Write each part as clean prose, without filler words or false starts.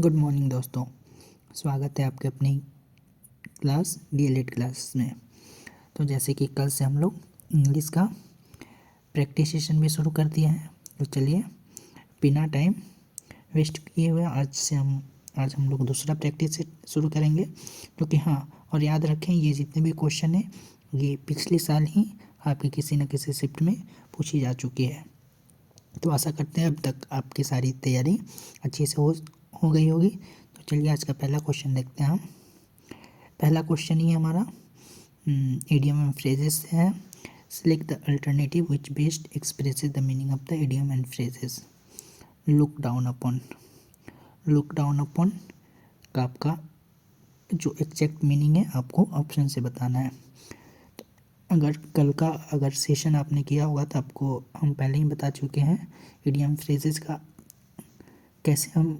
Good morning दोस्तों, स्वागत है आपके अपनी क्लास डीएलएड क्लास में। तो जैसे कि कल से हम लोग इंग्लिश का प्रैक्टिस सेशन भी शुरू कर दिया है। तो चलिए बिना टाइम वेस्ट किए हुए आज हम लोग दूसरा प्रैक्टिस से शुरू करेंगे। क्योंकि और याद रखें, ये जितने भी क्वेश्चन हैं ये पिछले साल ही आपके किसी न किसी शिफ्ट में पूछी जा चुकी है। तो आशा करते हैं अब तक आपकी सारी तैयारी अच्छे से हो गई होगी। तो चलिए आज का पहला क्वेश्चन देखते हैं हम। पहला क्वेश्चन ही हमारा इडियम एंड फ्रेजेस से है। Select the alternative which best expresses the meaning of the idiom and phrases. Look down upon का आपका जो एग्जैक्ट मीनिंग है आपको ऑप्शन से बताना है। अगर सेशन आपने किया होगा तो आपको हम पहले ही बता चुके हैं इडियम फ्रेजेस का कैसे हम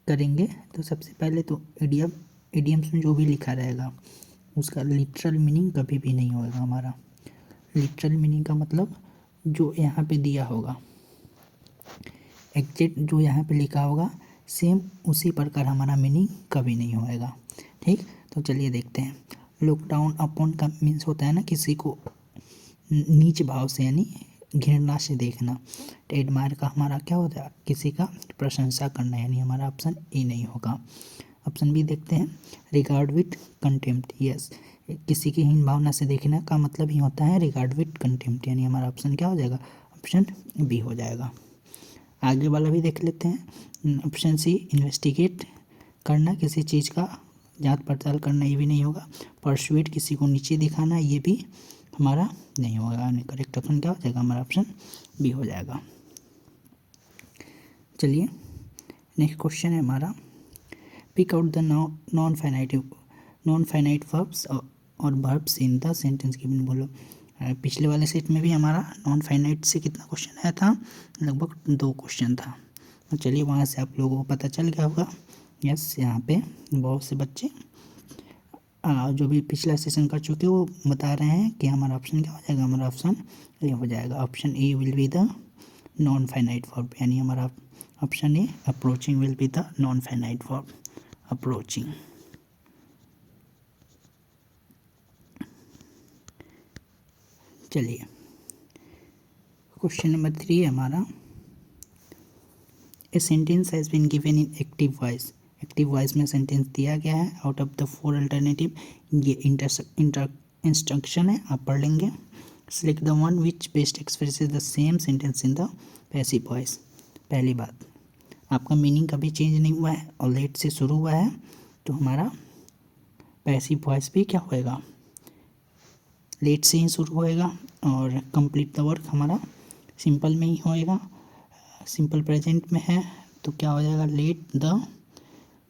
करेंगे। तो सबसे पहले तो इडियम्स में जो भी लिखा रहेगा उसका लिटरल मीनिंग कभी भी नहीं होगा। हमारा लिटरल मीनिंग का मतलब जो यहाँ पे दिया होगा, एग्जैक्ट जो यहाँ पे लिखा होगा सेम उसी प्रकार हमारा मीनिंग कभी नहीं होएगा। ठीक, तो चलिए देखते हैं। लुक डाउन अपॉन का मीन्स होता है ना किसी को नीच भाव से यानी घृणा से देखना। तो एडमायर का हमारा क्या होता है, किसी का प्रशंसा करना, यानी हमारा ऑप्शन ए नहीं होगा। ऑप्शन बी देखते हैं। रिगार्ड विथ कंटेम्प्ट, यस, किसी की हीन भावना से देखना का मतलब ही होता है रिगार्ड विथ कंटेम्प्ट, यानी हमारा ऑप्शन क्या हो जाएगा, ऑप्शन बी हो जाएगा। आगे वाला भी देख लेते हैं। ऑप्शन सी इन्वेस्टिगेट करना, किसी चीज़ का जांच पड़ताल करना, ये भी नहीं होगा। परसुएट, किसी को नीचे दिखाना, ये भी हमारा नहीं होगा। यानी करेक्ट ऑप्शन क्या हो जाएगा, हमारा ऑप्शन बी हो जाएगा। चलिए नेक्स्ट क्वेश्चन है हमारा। Pick out the non finite verbs और verbs in the sentence given. बोलो, पिछले वाले सेट में भी हमारा नॉन फाइनाइट से कितना क्वेश्चन आया था, लगभग 2 क्वेश्चन था। तो चलिए वहाँ से आप लोगों को पता चल गया होगा। यस, यहाँ पे बहुत से बच्चे जो भी पिछला सेशन कर चुके वो बता रहे हैं कि हमारा ऑप्शन क्या हो जाएगा, हमारा ऑप्शन ए हो जाएगा। Option A will be the non finite verb, यानी हमारा option A approaching will be the non finite verb, approaching. चलिए क्वेश्चन नंबर 3 है हमारा। A sentence has been given in active voice. Active voice में sentence दिया गया है। Out of the 4 alternative, ये इंस्ट्रक्शन है, आप पढ़ लेंगे। Select the one which best expresses the same sentence in the passive voice. पहली बात, आपका मीनिंग कभी चेंज नहीं हुआ है और लेट से शुरू हुआ है, तो हमारा पैसिव वॉइस भी क्या होएगा, लेट से ही शुरू होएगा। और कंप्लीट द वर्क हमारा सिंपल में ही होएगा, सिंपल प्रेजेंट में है, तो क्या हो जाएगा,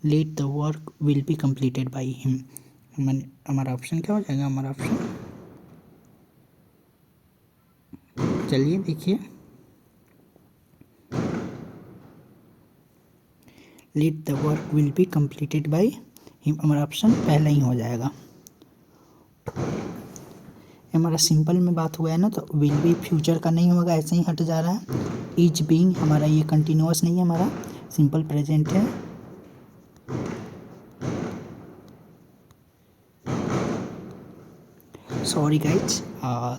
let the work will be completed by him. हमारा ऑप्शन क्या हो जाएगा, हमारा ऑप्शन, चलिए देखिए, let the work will be completed by him, हमारा ऑप्शन पहला ही हो जाएगा। हमारा सिंपल में बात हुआ है ना, तो विल बी फ्यूचर का नहीं होगा, ऐसे ही हट जा रहा है। इज बीइंग हमारा ये कंटिन्यूअस नहीं है, हमारा सिंपल प्रेजेंट है। सॉरी गाइज,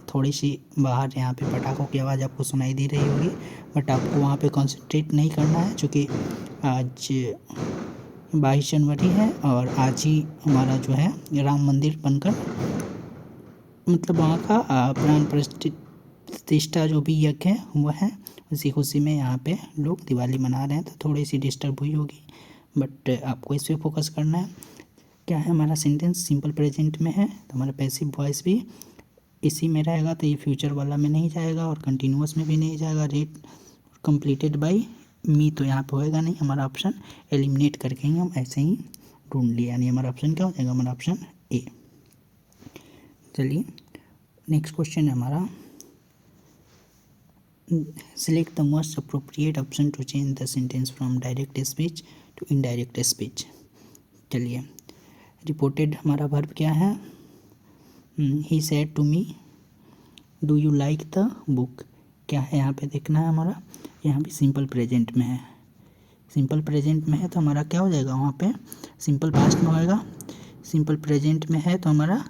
थोड़ी सी बाहर यहाँ पे पटाखों की आवाज़ आपको सुनाई दे रही होगी, बट आपको वहाँ पे कंसंट्रेट नहीं करना है, क्योंकि आज 22 जनवरी है और आज ही हमारा जो है राम मंदिर बनकर, मतलब वहाँ का प्राण प्रतिष्ठा जो भी यज्ञ है वो है, उसी खुशी में यहाँ पे लोग दिवाली मना रहे हैं। तो थोड़ी सी डिस्टर्ब हुई होगी, बट आपको इस पर फोकस करना है। क्या है, हमारा सेंटेंस सिंपल प्रेजेंट में है, तो हमारा पैसिव वॉइस भी इसी में रहेगा, तो ये फ्यूचर वाला में नहीं जाएगा और कंटिन्यूअस में भी नहीं जाएगा। रेट कंप्लीटेड बाय मी तो यहाँ पे होएगा नहीं, हमारा ऑप्शन एलिमिनेट करके ही हम ऐसे ही ढूंढ लिए, यानी हमारा ऑप्शन क्या हो जाएगा, हमारा ऑप्शन ए। चलिए नेक्स्ट क्वेश्चन है हमारा। Select the most appropriate option to change the sentence from direct speech to indirect speech. चलिए, रिपोर्टेड हमारा वर्ब क्या है, he said to me do you like the book, क्या है यहाँ पे देखना है हमारा, यहाँ भी सिंपल प्रेजेंट में है, सिंपल प्रेजेंट में है तो हमारा क्या हो जाएगा वहाँ पे, सिंपल पास्ट में होएगा। सिंपल प्रेजेंट में है तो हमारा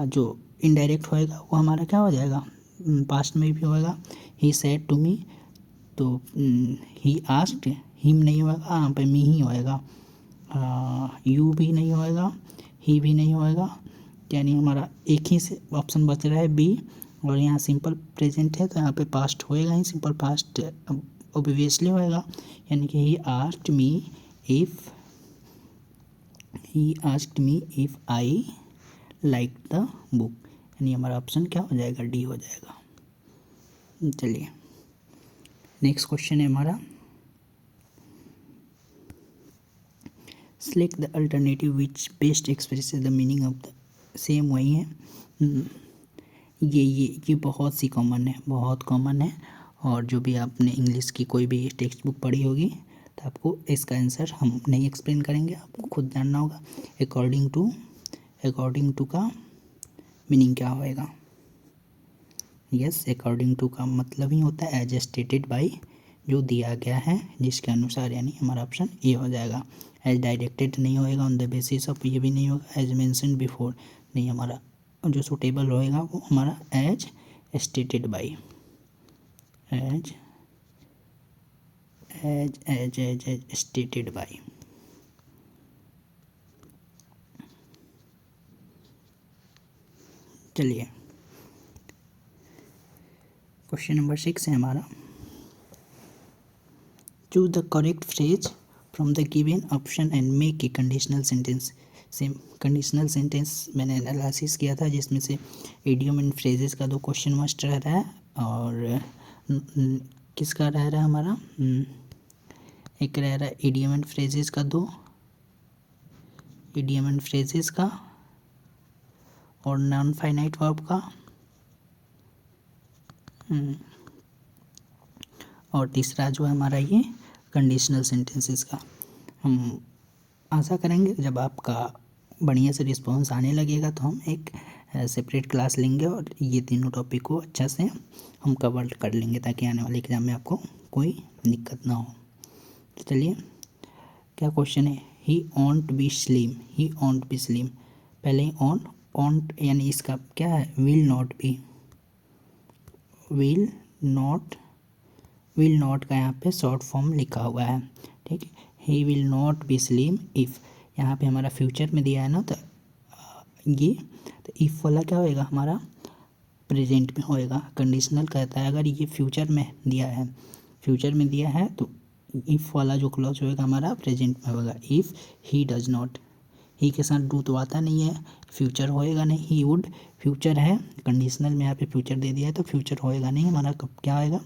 जो इनडायरेक्ट होएगा वो हमारा क्या हो जाएगा, पास्ट में भी होएगा। ही सेड टू मी, तो ही आस्क्ड, हिम नहीं होएगा, यहाँ पे मी ही होएगा। यू भी नहीं होएगा, ही भी नहीं होएगा, यानी हमारा एक ही से ऑप्शन बच रहा है बी। और यहाँ सिंपल प्रेजेंट है तो यहाँ पे पास्ट होएगा ही, सिंपल पास्ट ऑब्वियसली होएगा, यानी कि he asked me if I like the book, यानी हमारा ऑप्शन क्या हो जाएगा, डी हो जाएगा। चलिए नेक्स्ट क्वेश्चन है हमारा, select the alternative which best expresses the meaning of the same. वही है, ये बहुत सी कॉमन है, बहुत कॉमन है। और जो भी आपने इंग्लिश की कोई भी टेक्स्ट बुक पढ़ी होगी तो आपको इसका आंसर हम नहीं एक्सप्लेन करेंगे, आपको खुद जानना होगा। अकॉर्डिंग टू का मीनिंग क्या होएगा, यस, अकॉर्डिंग टू का मतलब ही होता है एज स्टेटेड बाय, जो दिया गया है जिसके अनुसार, यानी हमारा ऑप्शन ए हो जाएगा। एज डायरेक्टेड नहीं होएगा, ऑन द बेसिस ऑफ ये भी नहीं होगा, एज मेंशन्ड बिफोर नहीं, हमारा जो सुटेबल होएगा वो हमारा as stated by, as stated by. चलिए क्वेश्चन नंबर 6 है हमारा, choose the correct phrase from the given option and make a conditional sentence. Same conditional sentence मैंने एनालिसिस किया था, जिसमें से इडियम एंड फ्रेजेस का 2 क्वेश्चन मस्ट रह रहा है, और किसका रह रहा है हमारा, एक रह रहा है इडियम एंड फ्रेजेस का 2, इडियम एंड फ्रेजेस का, और नॉन फाइनाइट वर्ब का, और तीसरा जो है हमारा ये कंडीशनल सेंटेंसेस का। हम आशा करेंगे जब आपका बढ़िया से रिस्पॉन्स आने लगेगा तो हम एक सेपरेट क्लास लेंगे और ये तीनों टॉपिक को अच्छा से हम कवर कर लेंगे, ताकि आने वाले एग्ज़ाम में आपको कोई दिक्कत ना हो। तो चलिए क्या क्वेश्चन है, ही ऑन्ट बी स्लिम, ही ऑन्ट बी स्लिम, पहले ही ऑन्ट यानी इसका क्या है, will not be, will not का यहाँ पे शॉर्ट फॉर्म लिखा हुआ है, ठीक है। He will not be slim if, यहाँ पे हमारा फ्यूचर में दिया है ना, तो ये तो इफ़ वाला क्या होएगा हमारा प्रेजेंट में होएगा। कंडीशनल कहता है अगर ये फ्यूचर में दिया है तो इफ़ वाला जो क्लॉज होएगा हमारा प्रेजेंट में होगा। इफ़ ही डज नॉट, ही के साथ डू तो आता नहीं है, फ्यूचर होएगा नहीं, ही वुड फ्यूचर है, कंडीशनल में यहाँ पे फ्यूचर दे दिया है तो फ्यूचर होएगा नहीं, हमारा कब क्या होएगा,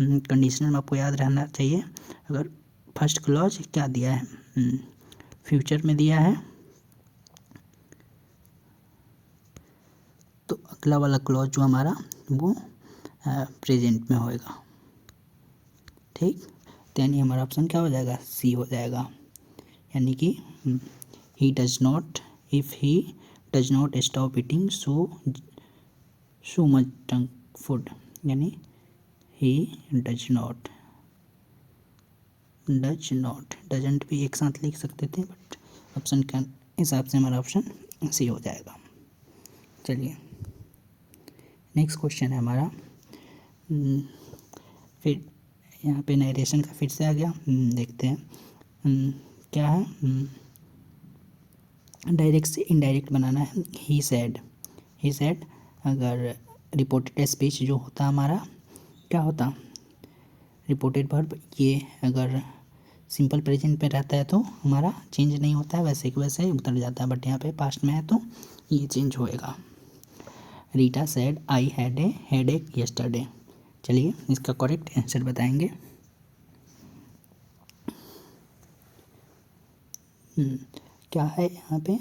कंडीशनल में आपको याद रहना चाहिए। अगर फर्स्ट क्लॉज क्या दिया है, फ्यूचर में दिया है, तो अगला वाला क्लॉज जो हमारा वो प्रेजेंट में होएगा, ठीक। तो यानी हमारा ऑप्शन क्या हो जाएगा, सी हो जाएगा, यानी कि he does not, if he does not stop eating so much junk food, यानी ही डज नॉट, डजंट भी एक साथ लिख सकते थे, बट ऑप्शन के हिसाब से हमारा ऑप्शन सी हो जाएगा। चलिए नेक्स्ट क्वेश्चन है हमारा, फिर यहाँ पे नरेशन का फिर से आ गया, देखते हैं क्या है, डायरेक्ट से इनडायरेक्ट बनाना है। ही सेड, अगर रिपोर्टेड स्पीच जो होता हमारा क्या होता, रिपोर्टेड वर्ब, ये अगर सिंपल प्रेजेंट पे रहता है तो हमारा चेंज नहीं होता है, वैसे कि वैसे ही उतर जाता है, बट यहाँ पे पास्ट में है तो ये चेंज होएगा। Rita said I had a headache yesterday, चलिए इसका करेक्ट आंसर बताएंगे। क्या है यहाँ पे,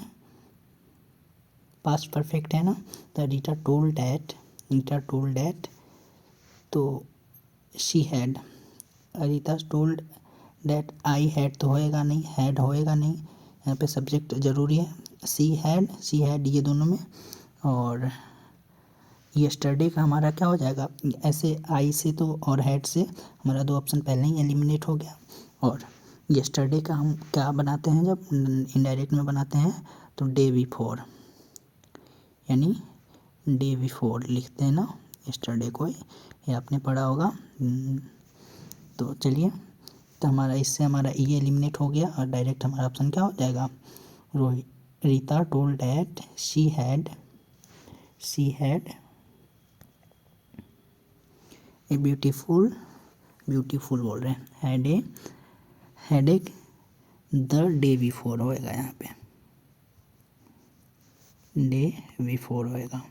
पास्ट परफेक्ट है ना, तो रीटा टोल्ड डैट, तो she had, Rita told that I had तो होएगा नहीं, हैड होएगा नहीं, यहाँ पे सब्जेक्ट ज़रूरी है। सी हैड ये दोनों में, और यस्टरडे का हमारा क्या हो जाएगा, ऐसे आई से तो और हेड से हमारा 2 ऑप्शन पहले ही एलिमिनेट हो गया। और यस्टरडे का हम क्या बनाते हैं, जब इनडायरेक्ट में बनाते हैं तो डे बिफोर, यानी डे बिफोर लिखते हैं ना यस्टरडे को, ये आपने पढ़ा होगा। तो चलिए, तो हमारा इससे हमारा ये एलिमिनेट हो गया और डायरेक्ट हमारा ऑप्शन क्या हो जाएगा, Rita told that she had a beautiful बोल रहे हैं, had a the day before होएगा, यहाँ पे डे बिफोर होएगा।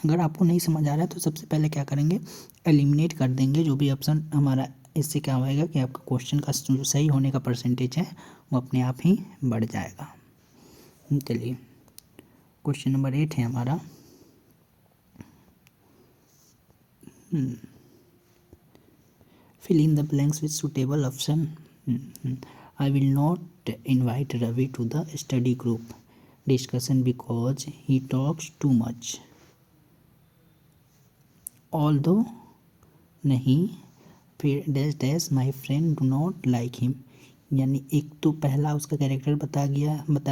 अगर आपको नहीं समझ आ रहा है तो सबसे पहले क्या करेंगे, एलिमिनेट कर देंगे जो भी ऑप्शन हमारा। इससे क्या होएगा कि आपका क्वेश्चन का जो सही होने का परसेंटेज है वो अपने आप ही बढ़ जाएगा। चलिए, क्वेश्चन नंबर 8 है हमारा। Fill in the blanks with suitable option. I will not invite Ravi to the study group discussion because he talks too much. Although नहीं, फिर dash dash my friend do not like him. यानी एक तो पहला उसका character बता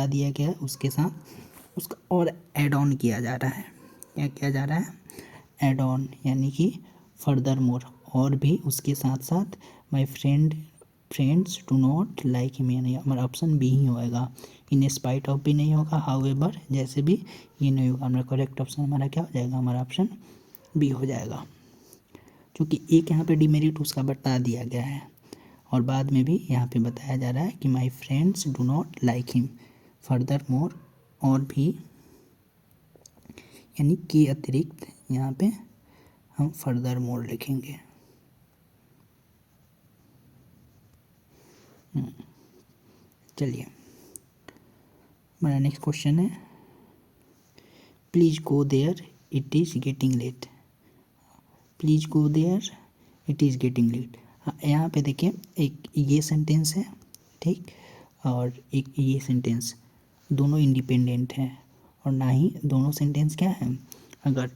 दिया गया, उसके साथ उसका और एड ऑन किया जा रहा है। क्या किया जा रहा है, एड ऑन, यानी कि फर्दर मोर, और भी उसके साथ साथ my friends do not like him, यानी हमारा ऑप्शन बी ही होएगा। इन स्पाइट ऑफ भी नहीं होगा, हाउएवर जैसे भी ये नहीं होगा। हमारा करेक्ट ऑप्शन हमारा क्या हो जाएगा, हमारा ऑप्शन बी हो जाएगा, क्योंकि एक यहाँ पे डिमेरिट उसका बता दिया गया है और बाद में भी यहाँ पे बताया जा रहा है कि my friends do not like him, further more, और भी, यानी के अतिरिक्त यहाँ पे हम फर्दर मोर लिखेंगे। चलिए, हमारा नेक्स्ट क्वेश्चन है, please go there it is getting late. Please go there it is getting late. हाँ, यहाँ पे देखिए एक ये सेंटेंस है, ठीक, और एक ये सेंटेंस, दोनों इंडिपेंडेंट हैं और ना ही दोनों सेंटेंस क्या हैं, अगर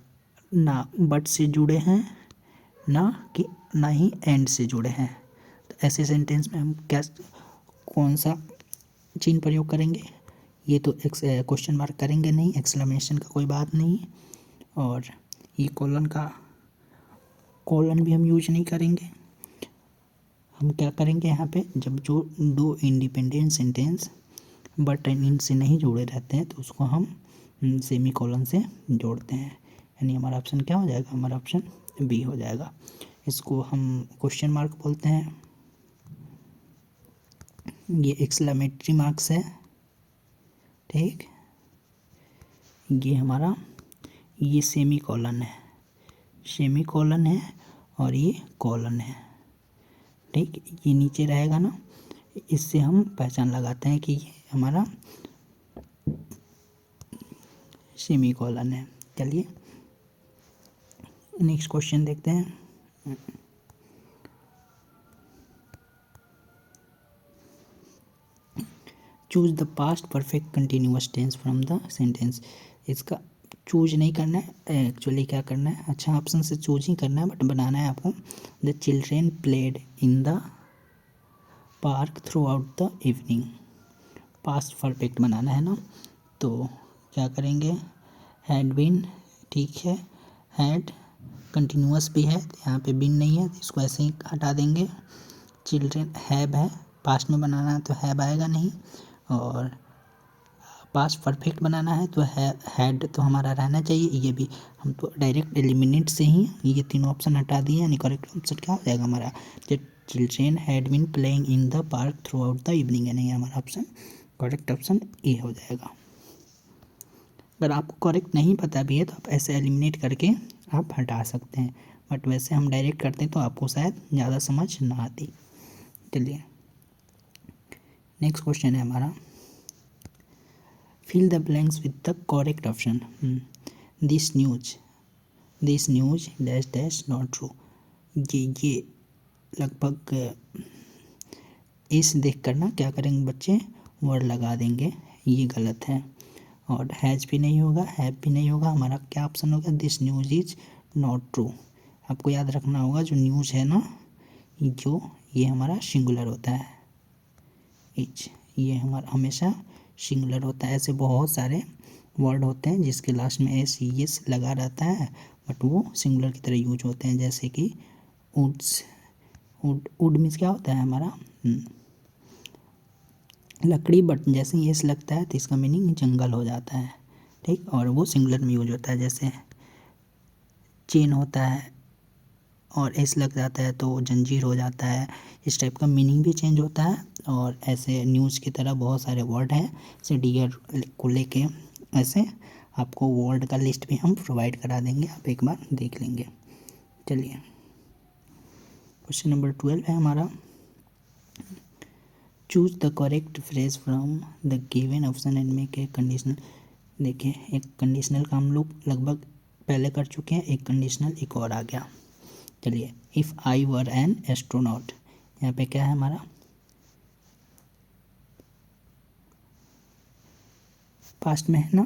ना बट से जुड़े हैं ना ही एंड से जुड़े हैं। तो ऐसे सेंटेंस में हम क्या कौन सा चिन्ह प्रयोग करेंगे, ये तो क्वेश्चन मार्क करेंगे नहीं, एक्सक्लेमेशन का कोई बात नहीं, और ये कॉलन भी हम यूज नहीं करेंगे। हम क्या करेंगे यहाँ पे, जब जो दो independent sentence but and in से नहीं जुड़े रहते हैं तो उसको हम सेमी कॉलन से जोड़ते हैं, यानी हमारा ऑप्शन क्या हो जाएगा, हमारा ऑप्शन बी हो जाएगा। इसको हम क्वेश्चन मार्क बोलते हैं, ये एक्सक्लेमेटरी मार्क्स है, ठीक, ये हमारा ये सेमी कॉलन है और ये कॉलन है, ठीक, ये नीचे रहेगा ना, इससे हम पहचान लगाते हैं कि ये हमारा सेमी कॉलन है। चलिए नेक्स्ट क्वेश्चन देखते हैं। Choose the past perfect continuous tense from the sentence. इसका चूज नहीं करना है, एक्चुअली क्या करना है, अच्छा ऑप्शन से चूज ही करना है, बट बनाना है आपको। The children played in the park throughout the evening. Past perfect बनाना है ना, तो क्या करेंगे, हैड बीन, ठीक है, हैड कंटिन्यूअस भी है, यहाँ पे बीन नहीं है तो इसको ऐसे ही हटा देंगे। चिल्ड्रेन हैव है, पास्ट में बनाना है तो हैव आएगा नहीं, और पास्ट परफेक्ट बनाना है तो हैड तो हमारा रहना चाहिए, ये भी हम तो डायरेक्ट एलिमिनेट से ही ये तीनों ऑप्शन हटा दिए, यानी करेक्ट ऑप्शन क्या हो जाएगा हमारा, children had been playing in the park throughout the evening, यानी हमारा ऑप्शन करेक्ट ऑप्शन ए हो जाएगा। अगर आपको करेक्ट नहीं पता भी है तो आप ऐसे एलिमिनेट करके आप हटा सकते हैं, बट वैसे हम डायरेक्ट करते हैं तो आपको शायद ज़्यादा समझ ना आती। चलिए नेक्स्ट क्वेश्चन है हमारा, fill the blanks with the correct option. This news dash dash not true. ये लगभग इस देख कर ना क्या करेंगे बच्चे, वर्ड लगा देंगे, ये गलत है। और हैज़ भी नहीं होगा, हैव भी नहीं होगा, हमारा क्या ऑप्शन होगा, this news is not true. आपको याद रखना होगा जो न्यूज़ है ना, जो ये हमारा सिंगुलर होता है, इज, ये हमारा हमेशा सिंगुलर होता है। ऐसे बहुत सारे वर्ड होते हैं जिसके लास्ट में एस एस लगा रहता है, बट वो सिंगुलर की तरह यूज होते हैं, जैसे कि वुड्स, वुड मीन्स क्या होता है हमारा लकड़ी, बट जैसे ही एस लगता है तो इसका मीनिंग जंगल हो जाता है, ठीक, और वो सिंगुलर में यूज होता है। जैसे चेन होता है और एस लग जाता है तो जंजीर हो जाता है, इस टाइप का मीनिंग भी चेंज होता है। और ऐसे न्यूज़ की तरह बहुत सारे वर्ड हैं, जैसे डियर को लेके, ऐसे आपको वर्ड का लिस्ट भी हम प्रोवाइड करा देंगे, आप एक बार देख लेंगे। चलिए क्वेश्चन नंबर 12 है हमारा, choose the correct phrase from the given option and make a conditional. देखिए एक कंडीशनल का हम लोग लगभग पहले कर चुके हैं, एक कंडीशनल एक और आ गया। चलिए, if I were an astronaut, यहाँ पे क्या है हमारा, पास्ट में है ना,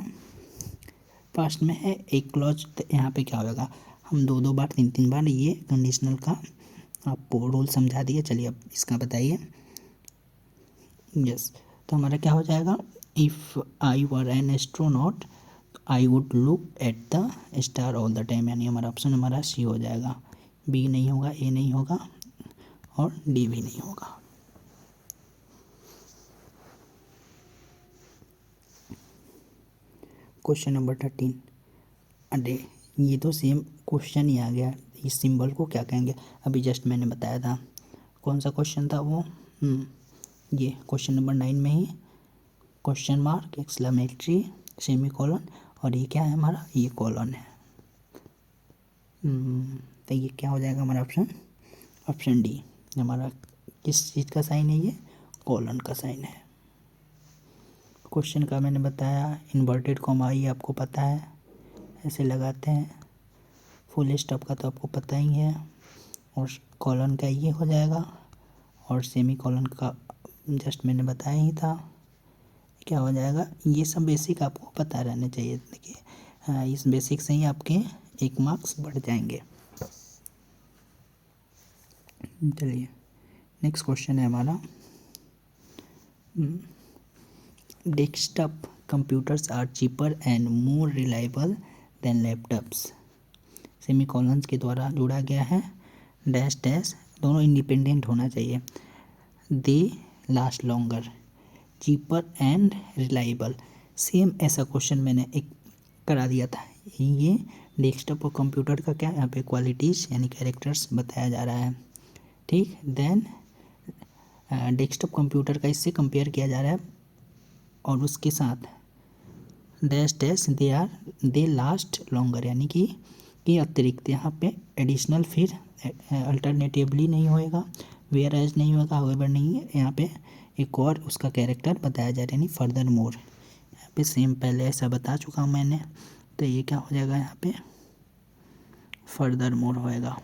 पास्ट में है एक क्लॉज, तो यहाँ पे क्या होगा, हम दो दो बार तीन तीन बार ये कंडीशनल का आपको रूल समझा दिए। चलिए अब इसका बताइए। यस, तो हमारा क्या हो जाएगा, if I were an astronaut I would look at the star all the time, यानी हमारा ऑप्शन हमारा सी हो जाएगा, बी नहीं होगा, ए नहीं होगा और डी भी नहीं होगा। क्वेश्चन नंबर 13, अरे ये तो सेम क्वेश्चन ही आ गया, इस सिंबल को क्या कहेंगे, अभी जस्ट मैंने बताया था, कौन सा क्वेश्चन था वो, ये क्वेश्चन नंबर 9 में ही question mark, exclamatory, semicolon, और ये क्या है हमारा, ये कॉलन है। तो ये क्या हो जाएगा हमारा ऑप्शन, ऑप्शन डी, हमारा किस चीज़ का साइन है, ये कॉलन का साइन है। क्वेश्चन का मैंने बताया, इन्वर्टेड कॉमा ये आपको पता है, ऐसे लगाते हैं, फुल स्टॉप का तो आपको पता ही है, और कॉलन का ये हो जाएगा, और सेमी कॉलन का जस्ट मैंने बताया ही था, क्या हो जाएगा, ये सब बेसिक आपको पता रहने चाहिए। देखिए इस बेसिक से ही आपके 1 मार्क्स बढ़ जाएंगे। चलिए नेक्स्ट क्वेश्चन है हमारा, desktop computers are cheaper and more reliable than laptops, semicolons के द्वारा जोड़ा गया है, डैश डैश, दोनों इंडिपेंडेंट होना चाहिए, they last longer, cheaper and reliable, same ऐसा क्वेश्चन मैंने एक करा दिया था। ये डेस्कटॉप और कंप्यूटर का क्या यहाँ पे क्वालिटीज़ यानी कैरेक्टर्स बताया जा रहा है, ठीक। देन डेस्कटॉप कंप्यूटर का इससे कंपेयर किया जा रहा है, और उसके साथ डैश डैश दे लास्ट लॉन्गर, यानी कि अतिरिक्त यहाँ पे एडिशनल, फिर अल्टरनेटिवली नहीं होएगा, वेयर एज नहीं होगा, हाउएवर नहीं है, यहाँ पे एक और उसका कैरेक्टर बताया जा रहा है, यानी फर्दर मोर, यहाँ पे सेम पहले ऐसा बता चुका हूँ मैंने, तो ये क्या हो जाएगा यहाँ पे फर्दर मोर होएगा।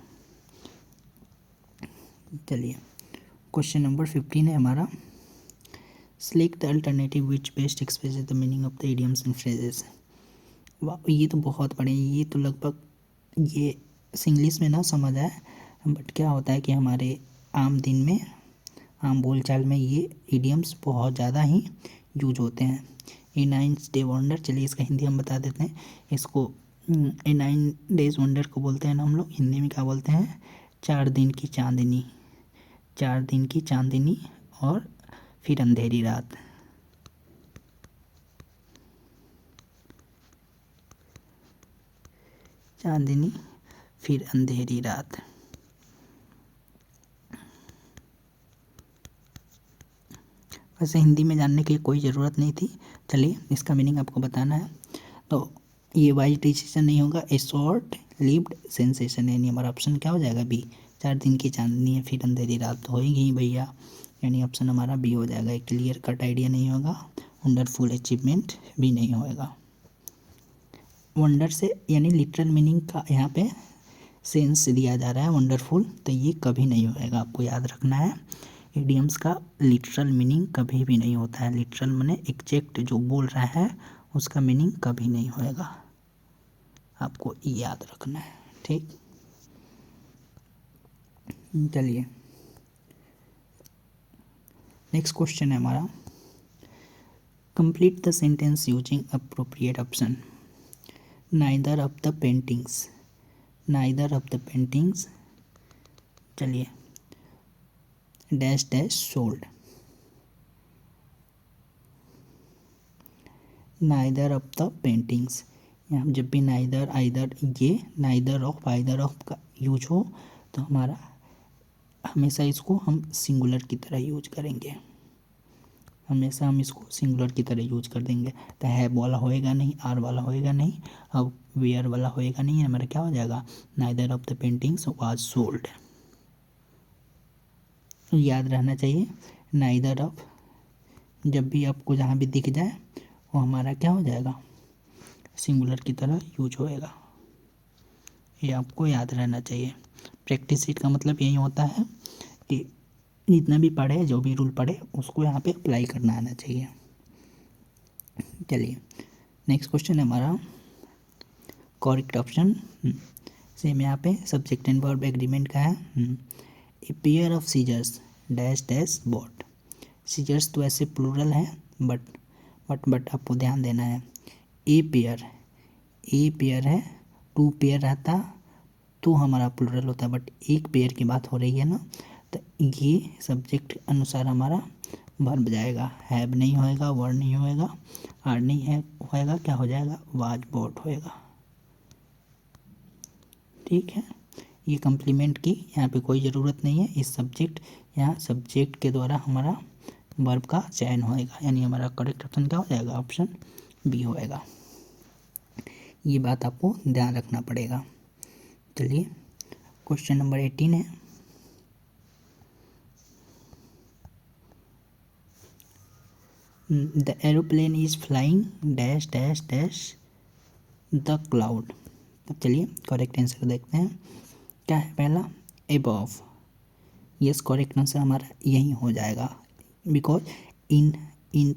चलिए क्वेश्चन नंबर 15 है हमारा, select the alternative which best expresses the meaning of the idioms and phrases. वाह, ये तो बहुत बड़े, ये तो लगभग ये इंग्लिश में ना समझ आए, बट क्या होता है कि हमारे आम दिन में, आम बोलचाल में ये इडियम्स बहुत ज़्यादा ही यूज होते हैं। ए 9 डे वंडर, चलिए इसका हिंदी हम बता देते हैं, इसको ए 9 डेज वंडर को बोलते हैं ना हम लोग, हिंदी में क्या बोलते हैं, 4 दिन की चांदनी, 4 दिन की चांदनी, और फिर अंधेरी रात, चांदनी फिर अंधेरी रात। वैसे हिंदी में जानने की कोई ज़रूरत नहीं थी, चलिए इसका मीनिंग आपको बताना है। तो ये वाइज डिसीजन नहीं होगा, ए शॉर्ट लिव्ड सेंसेशन, यानी हमारा ऑप्शन क्या हो जाएगा, बी, 4 दिन की चांदनी है फिर अंधेरी रात तो होएगी ही भैया, यानी ऑप्शन हमारा बी हो जाएगा। एक क्लियर कट आइडिया नहीं होगा, वंडरफुल अचीवमेंट भी नहीं होएगा। वंडर से यानी लिटरल मीनिंग का यहाँ पे सेंस दिया जा रहा है वंडरफुल, तो ये कभी नहीं होएगा, आपको याद रखना है। इडियम्स का लिटरल मीनिंग कभी भी नहीं होता है, लिटरल माने एग्जैक्ट जो बोल रहा है उसका मीनिंग कभी नहीं होएगा, आपको याद रखना है। ठीक, चलिए नेक्स्ट क्वेश्चन है हमारा, complete the sentence using appropriate option. Neither of the paintings, neither of the paintings, चलिए dash dash sold, neither of the paintings. यहाँ जब भी नाइदर आइदर, ये नाइदर ऑफ आइदर ऑफ का यूज हो तो हमारा हमेशा इसको हम सिंगुलर की तरह यूज करेंगे, हमेशा हम इसको सिंगुलर की तरह यूज कर देंगे। तो हैव वाला होएगा नहीं, आर वाला होएगा नहीं, अब वेयर वाला होएगा नहीं, हमारा क्या हो जाएगा, neither of the paintings was sold. याद रहना चाहिए, नाइदर ऑफ जब भी आपको जहाँ भी दिख जाए वो हमारा क्या हो जाएगा, सिंगुलर की तरह यूज होएगा। ये आपको याद रहना चाहिए। प्रैक्टिस सीट का मतलब यही होता है कि जितना भी पढ़े, जो भी रूल पढ़े उसको यहाँ पे अप्लाई करना आना चाहिए। चलिए नेक्स्ट क्वेश्चन है हमारा, करेक्ट ऑप्शन सेम यहाँ पे सब्जेक्ट एंड वर्ब एग्रीमेंट का है। A pair of scissors dash dash bought. Scissors तो ऐसे प्लूरल है, बट आपको ध्यान देना है, ए पेयर है, टू पेयर रहता तो हमारा प्लूरल होता है, बट एक पेयर की बात हो रही है ना, तो ये सब्जेक्ट अनुसार हमारा वर्ब जाएगा, हैव नहीं होएगा, वर नहीं होएगा, आर नहीं है होएगा, क्या हो जाएगा, वाज बॉट होएगा। ठीक है, ये कम्प्लीमेंट की यहाँ पे कोई ज़रूरत नहीं है, इस सब्जेक्ट यहाँ सब्जेक्ट के द्वारा हमारा वर्ब का चयन होएगा, यानी हमारा करेक्ट ऑप्शन क्या हो जाएगा, ऑप्शन बी होएगा। ये बात आपको ध्यान रखना पड़ेगा। चलिए क्वेश्चन नंबर 18 है, the aeroplane is flying dash dash dash the cloud. तो चलिए करेक्ट आंसर देखते हैं, क्या है पहला, एबव। यस, करेक्ट आंसर हमारा यही हो जाएगा, बिकॉज इन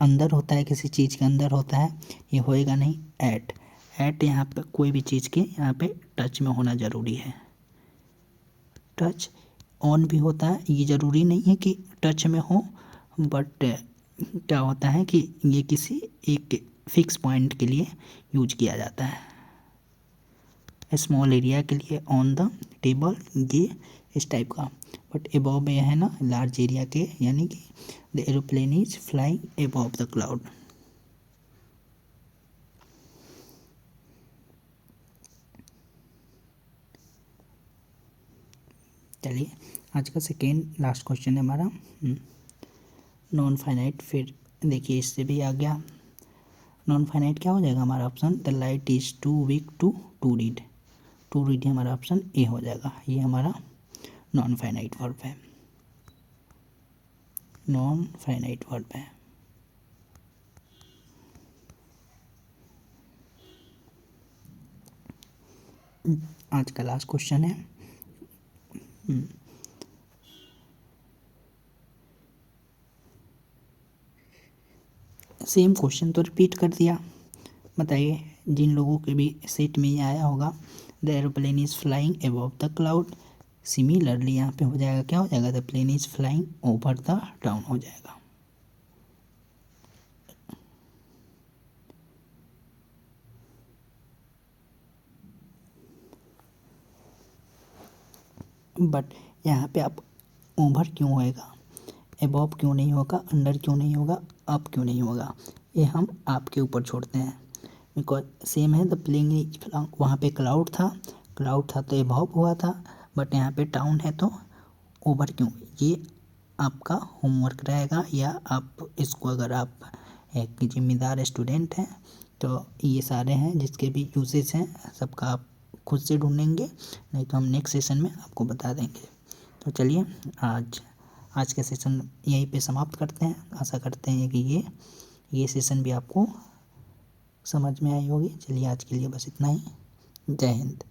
अंदर होता है, किसी चीज़ के अंदर होता है, ये होएगा नहीं। एट यहाँ पे कोई भी चीज़ के यहाँ पे टच में होना ज़रूरी है, टच ऑन भी होता है, ये ज़रूरी नहीं है कि टच में हो, बट क्या होता है कि ये किसी एक फिक्स पॉइंट के लिए यूज किया जाता है, स्मॉल एरिया के लिए, ऑन द टेबल, ये इस टाइप का। बट एबव में है ना लार्ज एरिया के, यानी कि the aeroplane is flying above the cloud. चलिए आज का सेकेंड लास्ट क्वेश्चन है हमारा, नॉन फाइनाइट। फिर देखिए इससे भी आ गया, नॉन फाइनाइट क्या हो जाएगा हमारा option, the light is too weak to read. To read हमारा ऑप्शन ए हो जाएगा, ये हमारा नॉन फाइनाइट वर्ब है, नॉन फाइनाइट वर्ब है। आज का लास्ट क्वेश्चन है, सेम क्वेश्चन तो रिपीट कर दिया। बताइए जिन लोगों के भी सेट में ये आया होगा, the aeroplane is flying above the cloud, similarly यहाँ पे हो जाएगा, क्या हो जाएगा, the plane is flying over the town हो जाएगा। बट यहाँ पे आप ओवर क्यों होएगा, अबव क्यों नहीं होगा, अंडर क्यों नहीं होगा, अप क्यों नहीं होगा, ये हम आपके ऊपर छोड़ते हैं। बिकॉज सेम है, द प्लेन इज फ्लाइंग, वहाँ पे क्लाउड था तो अबव हुआ था, बट यहाँ पे टाउन है तो ओवर क्यों, ये आपका होमवर्क रहेगा, या आप इसको अगर आप एक जिम्मेदार स्टूडेंट हैं तो ये सारे हैं जिसके भी यूजेस हैं सबका आप खुद से ढूंढेंगे, नहीं तो हम नेक्स्ट सेशन में आपको बता देंगे। तो चलिए आज के सेशन यहीं पे समाप्त करते हैं। आशा करते हैं कि ये सेशन भी आपको समझ में आई होगी। चलिए आज के लिए बस इतना ही। जय हिंद।